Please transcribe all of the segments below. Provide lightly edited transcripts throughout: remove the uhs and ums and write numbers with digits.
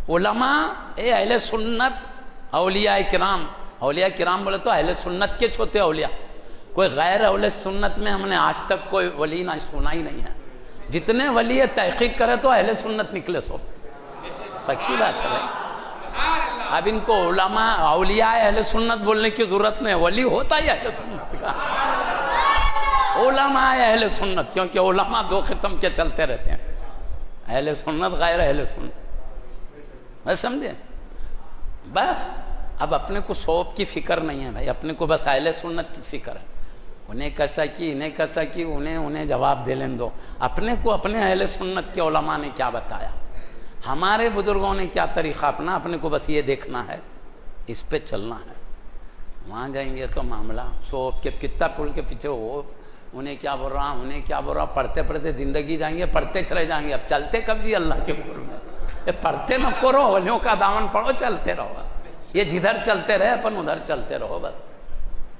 علماء اہل سنت اولیاء کرام. اولیاء کرام بولے تو اہل سنت کے چھوتے اولیاء. کوئی غیر اہل سنت میں ہم نے آج تک کوئی ولی نہ سنا ہی نہیں ہے. جتنے ولی تحقیق کرے تو اہل سنت نکلے سو. پکی بات ہے بھائی. اب ان کو علماء اولیاء اہل سنت بولنے کی ضرورت نہیں. ولی ہوتا ہی اہل سنت کا. علماء اہل سنت, کیونکہ علماء دو قسم کے چلتے رہتے ہیں, اہل سنت غیر اہل سنت. بس سمجھے. بس اب اپنے کو صوب کی فکر نہیں ہے بھائی, اپنے کو بس اہل سنت کی فکر ہے. انہیں کیسا کی, انہیں کیسا کی, انہیں جواب دے لیں دو. اپنے کو اپنے اہل سنت کے علماء نے کیا بتایا, ہمارے بزرگوں نے کیا طریقہ اپنا, اپنے کو بس یہ دیکھنا ہے, اس پہ چلنا ہے. وہاں جائیں گے تو معاملہ صوب کے کتنا پل کے پیچھے ہو, انہیں کیا بول رہا, انہیں کیا بول رہا, پڑھتے پڑھتے زندگی جائیں گے, پڑھتے چلے جائیں گے. اب چلتے کب جی اللہ کے پور میں, پڑھتے نہ کرو, ولیوں کا دامن پڑھو, چلتے رہو. یہ جدھر چلتے رہے اپن ادھر چلتے رہو بس.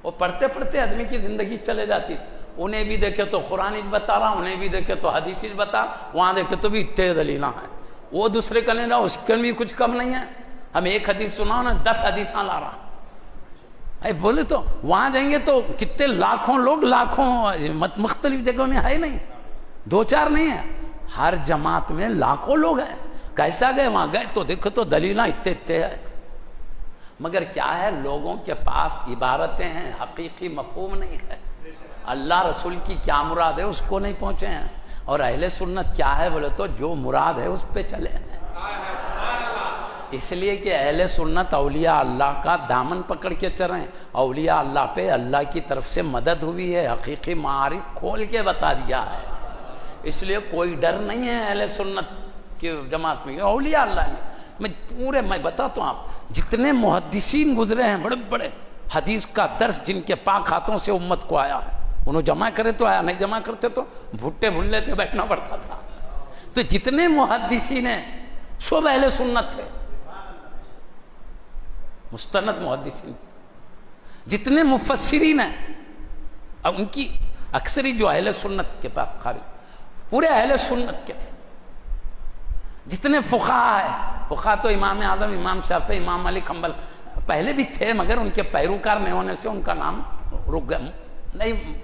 وہ پڑھتے پڑھتے آدمی کی زندگی چلے جاتی. انہیں بھی دیکھے تو قرآن بتا رہا, انہیں بھی دیکھے تو حدیث بتا, وہاں دیکھے تو بھی اتنے دلیلاں ہیں. وہ دوسرے کا نہیں رہا, اس کے بھی کچھ کم نہیں ہے. ہم ایک حدیث سناؤ نا 10 حدیثاں لا رہا. بولے تو وہاں جائیں گے تو کتنے لاکھوں لوگ, لاکھوں مختلف جگہوں میں ہے نہیں, 2-4 نہیں ہے, ہر جماعت میں لاکھوں لوگ ہیں. کیسا گئے, وہاں گئے تو دیکھو تو دلیلاں اتنے ہے. مگر کیا ہے, لوگوں کے پاس عبارتیں ہیں, حقیقی مفہوم نہیں ہے. اللہ رسول کی کیا مراد ہے اس کو نہیں پہنچے ہیں. اور اہل سنت کیا ہے بولے تو جو مراد ہے اس پہ چلے ہیں. اس لیے کہ اہل سنت اولیاء اللہ کا دامن پکڑ کے چلیں. اولیاء اللہ پہ اللہ کی طرف سے مدد ہوئی ہے, حقیقی معارف کھول کے بتا دیا ہے. اس لیے کوئی ڈر نہیں ہے اہل سنت کی جماعت میں. اولیاء اللہ نے میں بتاتا ہوں, آپ جتنے محدثین گزرے ہیں بڑے بڑے, حدیث کا درس جن کے پاک ہاتھوں سے امت کو آیا ہے, انہوں جمع کرے تو آیا, نہیں جمع کرتے تو بھٹے بھلے تھے, بیٹھنا پڑتا تھا. تو جتنے محدثین ہیں سب اہل سنت تھے, مستند محدثین. جتنے مفسرین ہیں اب ان کی اکثری جو اہل سنت کے پاس خارج, پورے اہل سنت کے تھے. جتنے فقہاء ہیں, فقہاء تو امام اعظم, امام شافعی, امام مالک حنبل پہلے بھی تھے, مگر ان کے پیروکار نہیں ہونے سے ان کا نام رک گیا, نہیں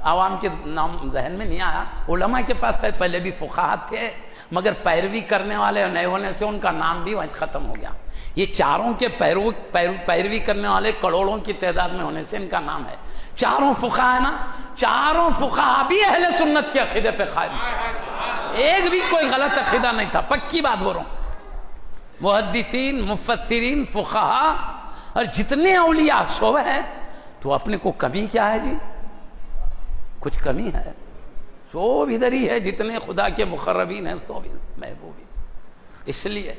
عوام کے نام ذہن میں نہیں آیا. علماء کے پاس پہلے بھی فقہاء تھے, مگر پیروی کرنے والے نہیں ہونے سے ان کا نام بھی وہیں ختم ہو گیا. یہ چاروں کے پیروی کرنے والے کروڑوں کی تعداد میں ہونے سے ان کا نام ہے. چاروں فقہاء ہے نا, چاروں فقہاء بھی اہل سنت کے عقیدے پہ قائم, ایک بھی کوئی غلط عقیدہ نہیں تھا. پکی بات بول رہا ہوں. محدثین, مفسرین, فقہاء اور جتنے اولیاء سو ہے, تو اپنے کو کمی کیا ہے جی, کچھ کمی ہے؟ سو ادھر ہی ہے. جتنے خدا کے مقربین ہیں سو محبوبین. اس لیے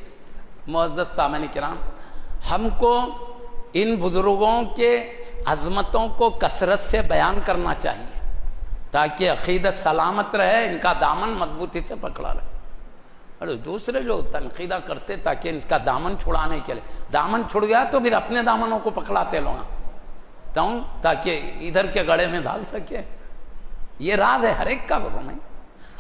معزز سامعین کرام, ہم کو ان بزرگوں کے عظمتوں کو کثرت سے بیان کرنا چاہیے تاکہ عقیدت سلامت رہے, ان کا دامن مضبوطی سے پکڑا رہے. اور دوسرے لوگ تنقیدہ کرتے تاکہ ان کا دامن چھڑانے کے لیے, دامن چھڑ گیا تو پھر اپنے دامنوں کو پکڑاتے لوگ تاکہ ادھر کے گڑے میں ڈال سکے. یہ راز ہے ہر ایک کا. بولو نہیں,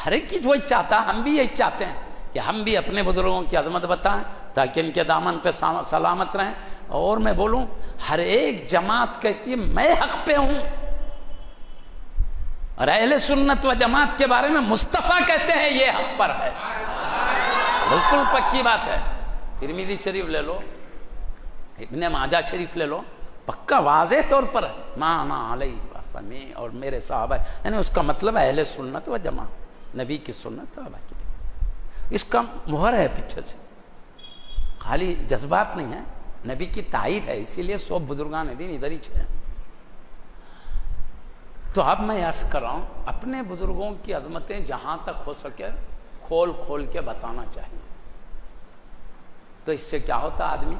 ہر ایک کی جو چاہتا, ہم بھی یہی چاہتے ہیں کہ ہم بھی اپنے بزرگوں کی عظمت بتائیں تاکہ ان کے دامن پہ سلامت رہیں. اور میں بولوں, ہر ایک جماعت کہتی ہے میں حق پہ ہوں, اور اہل سنت و جماعت کے بارے میں مصطفیٰ کہتے ہیں یہ حق پر ہے. بالکل پکی بات ہے. ترمذی شریف لے لو, ابن ماجہ شریف لے لو, پکا واضح طور پر ہے ما انا علیہ وسلم اور میرے صحابہ, یعنی اس کا مطلب اہل سنت و جماعت, نبی کی سنت صحابہ کی. اس کا مہر ہے پیچھے سے, خالی جذبات نہیں ہے, نبی کی تائید ہے. اسی لیے سب بزرگان دین ادھر ہی ہیں. تو اب میں عرض کر رہا ہوں, اپنے بزرگوں کی عظمتیں جہاں تک ہو سکے کھول کھول کے بتانا چاہیے. تو اس سے کیا ہوتا, آدمی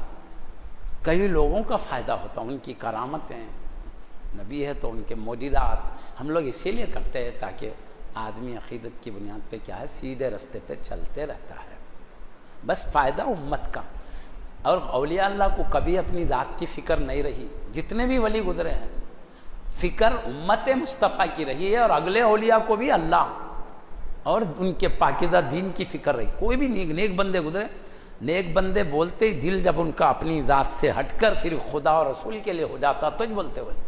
کئی لوگوں کا فائدہ ہوتا. ان کی کرامتیں, نبی ہے تو ان کے معجزات ہم لوگ اسی لیے کرتے ہیں تاکہ آدمی عقیدت کی بنیاد پہ کیا ہے سیدھے رستے پہ چلتے رہتا ہے. بس فائدہ امت کا. اور اولیاء اللہ کو کبھی اپنی ذات کی فکر نہیں رہی. جتنے بھی ولی گزرے ہیں فکر امت مصطفیٰ کی رہی ہے, اور اگلے اولیاء کو بھی اللہ اور ان کے پاکیزہ دین کی فکر رہی. کوئی بھی نیک بندے گزرے نیک بندے بولتے ہی دل جب ان کا اپنی ذات سے ہٹ کر صرف خدا اور رسول کے لیے ہو جاتا تو ہی بولتے ولی.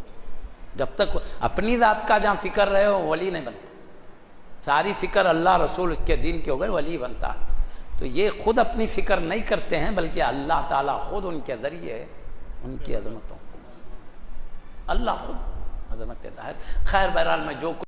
جب تک اپنی ذات کا جہاں فکر رہے ہو ولی نہیں بنتا. ساری فکر اللہ رسول اس کے دین کے ہو گئے ولی بنتا. تو یہ خود اپنی فکر نہیں کرتے ہیں بلکہ اللہ تعالیٰ خود ان کے ذریعے ان کی عظمتوں اللہ خود عظمت دیتا ہے. خیر بہرحال میں جو